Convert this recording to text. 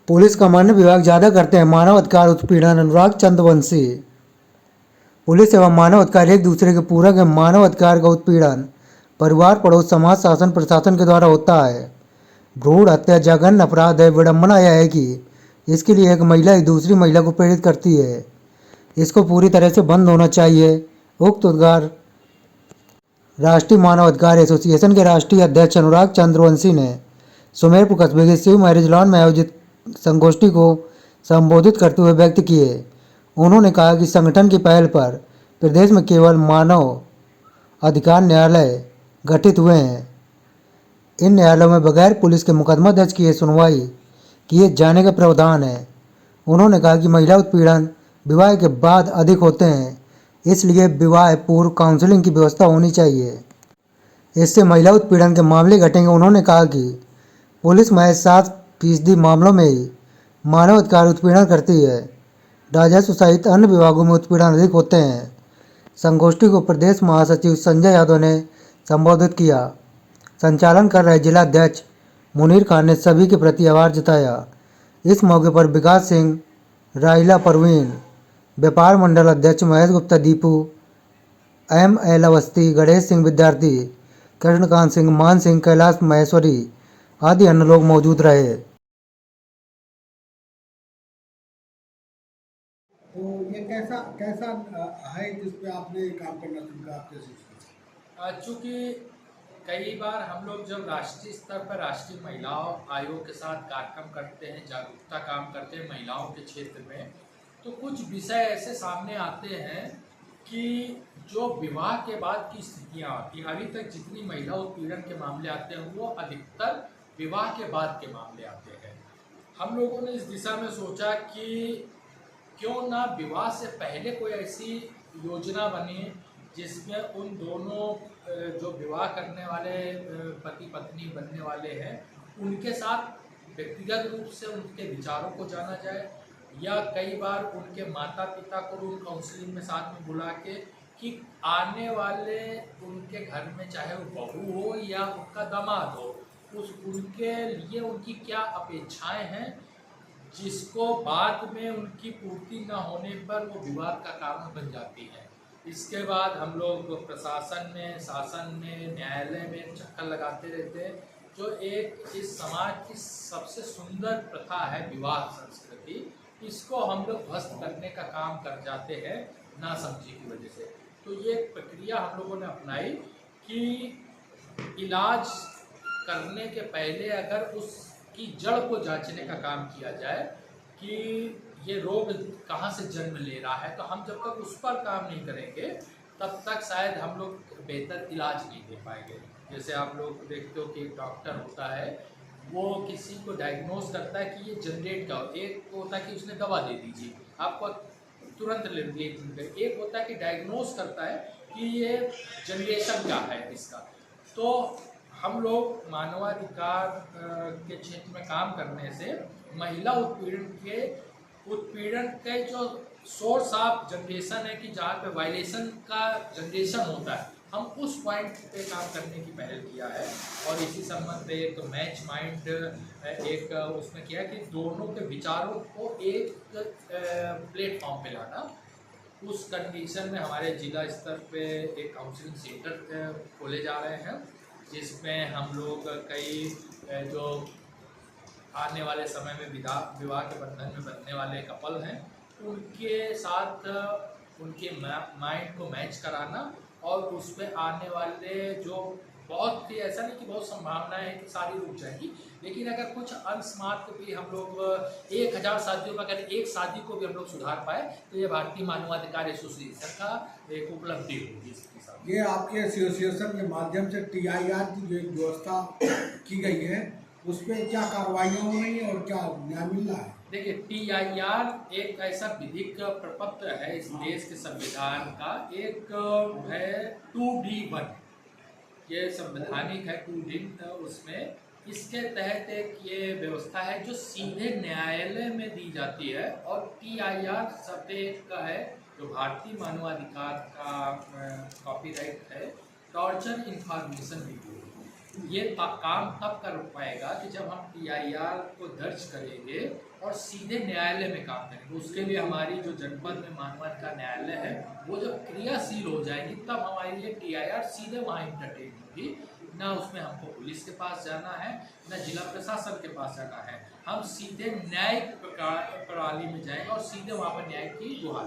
Police का मान्य विभाग ज़्यादा करते हैं मानव अधिकार उत्पीड़न। अनुराग चंद्रवंशी। पुलिस एवं मानव अधिकार एक दूसरे के पूरक है। मानव अधिकार का उत्पीड़न परिवार, पड़ोस, समाज, शासन, प्रशासन के द्वारा होता है। भ्रूण हत्या जघन्य अपराध है। विडंबना यह है कि इसके लिए एक महिला एक दूसरी महिला को प्रेरित करती है। इसको पूरी तरह से बंद होना चाहिए। उक्त उद्गार राष्ट्रीय मानव अधिकार एसोसिएशन के राष्ट्रीय अध्यक्ष अनुराग चंद्रवंशी ने सुमेरपुर कस्बे के शिव मैरिज लॉन में आयोजित संगोष्ठी को संबोधित करते हुए व्यक्त किए। उन्होंने कहा कि संगठन की पहल पर प्रदेश में केवल मानव अधिकार न्यायालय गठित हुए हैं। इन न्यायालयों में बगैर पुलिस के मुकदमा दर्ज किए सुनवाई किए जाने का प्रावधान है। उन्होंने कहा कि महिला उत्पीड़न विवाह के बाद अधिक होते हैं, इसलिए विवाह पूर्व काउंसलिंग की व्यवस्था होनी चाहिए। इससे महिला उत्पीड़न के मामले घटेंगे। उन्होंने कहा कि पुलिस महज 7% मामलों में ही मानव अधिकार उत्पीड़न करती है। राजस्व सहित अन्य विभागों में उत्पीड़न अधिक होते हैं। संगोष्ठी को प्रदेश महासचिव संजय यादव ने संबोधित किया। संचालन कर रहे जिला अध्यक्ष मुनीर खान ने सभी के प्रति आभार जताया। इस मौके पर विकास सिंह, राहिला परवीन, व्यापार मंडल अध्यक्ष महेश गुप्ता, दीपू, ML अवस्थी, गणेश सिंह विद्यार्थी, कृष्णकांत सिंह, मान सिंह, कैलाश महेश्वरी आदि अन्य लोग मौजूद रहे। तो ये कैसा कैसा है जिस पे आपने काम करना शुरू किया आपके शिक्षा? चूँकि कई बार हम लोग जब राष्ट्रीय स्तर पर राष्ट्रीय महिलाओं आयोग के साथ कार्यक्रम करते हैं, जागरूकता काम करते हैं महिलाओं के क्षेत्र में, तो कुछ विषय ऐसे सामने आते हैं कि जो विवाह के बाद की स्थितियाँ आती हैं, अभी तक जितनी महिला उत्पीड़न के मामले आते हैं वो अधिकतर विवाह के बाद के मामले आते हैं। हम लोगों ने इस दिशा में सोचा कि क्यों ना विवाह से पहले कोई ऐसी योजना बने जिसमें उन दोनों जो विवाह करने वाले पति पत्नी बनने वाले हैं उनके साथ व्यक्तिगत रूप से उनके विचारों को जाना जाए, या कई बार उनके माता पिता को रूम काउंसलिंग में साथ में बुला के कि आने वाले उनके घर में चाहे वो बहू हो या उनका दामाद हो, उनके लिए उनकी क्या अपेक्षाएं हैं जिसको बाद में उनकी पूर्ति न होने पर वो विवाद का कारण बन जाती है। इसके बाद हम लोग प्रशासन में, शासन में, न्यायालय में चक्कर लगाते रहते हैं। जो एक इस समाज की सबसे सुंदर प्रथा है विवाह संस्कृति, इसको हम लोग ध्वस्त करने का काम कर जाते हैं नासमझी की वजह से। तो ये प्रक्रिया हम लोगों ने अपनाई कि इलाज करने के पहले अगर उसकी जड़ को जांचने का काम किया जाए कि ये रोग कहाँ से जन्म ले रहा है, तो हम जब तक उस पर काम नहीं करेंगे तब तक शायद हम लोग बेहतर इलाज नहीं दे पाएंगे। जैसे आप लोग देखते हो कि एक डॉक्टर होता है, वो किसी को डायग्नोज करता है कि ये जनरेट का हो, एक होता है कि उसने दवा दे दीजिए आपको तुरंत ले। एक होता है कि डायग्नोज करता है कि ये जनरेशन क्या है इसका। तो हम लोग मानवाधिकार के क्षेत्र में काम करने से महिला उत्पीड़न के जो सोर्स ऑफ जनरेशन है कि जहाँ पे वायलेशन का जनरेशन होता है, हम उस पॉइंट पे काम करने की पहल किया है। और इसी संबंध में एक मैच माइंड एक उसमें किया कि दोनों के विचारों को एक प्लेटफॉर्म पे लाना। उस कंडीशन में हमारे जिला स्तर पे एक काउंसलिंग सेंटर खोले जा रहे हैं जिसमें हम लोग कई जो आने वाले समय में विवाह के बंधन में बंधने वाले कपल हैं उनके साथ उनके माइंड को मैच कराना और उस पर आने वाले जो बहुत ही ऐसा नहीं कि बहुत संभावना है कि शादी रुक जाएगी, लेकिन अगर कुछ अंशमात्र भी हम लोग 1000 शादियों में अगर एक शादी को भी हम लोग सुधार पाए तो ये भारतीय मानवाधिकार एसोसिएशन का एक उपलब्धि होगी। इसके साथ ये आपके एसोसिएशन के माध्यम से TIR की जो एक व्यवस्था की गई है उस पर क्या कार्रवाइयाँ हो रही है और क्या न्याय मिल रहा है? देखिए, TIR एक ऐसा विधिक प्रपत्र है इस देश के संविधान का, एक है 2D1, ये संवैधानिक है 2D। उसमें इसके तहत एक ये व्यवस्था है जो सीधे न्यायालय में दी जाती है। और TIR शब्द का है जो भारतीय मानवाधिकार का कॉपीराइट है, टॉर्चर इन्फॉर्मेशन रिव्यू। ये काम तब कर पाएगा कि जब हम TIR को दर्ज करेंगे और सीधे न्यायालय में काम करेंगे। उसके लिए हमारी जो जनपद में मानवाधिकार न्यायालय है वो जब क्रियाशील हो जाएगी तब हमारे लिए TIR सीधे वहाँ इंटरटेन होगी। ना उसमें हमको पुलिस के पास जाना है, ना जिला प्रशासन के पास जाना है। हम सीधे न्यायिक प्रणाली में जाएंगे और सीधे वहाँ पर न्याय की गुहार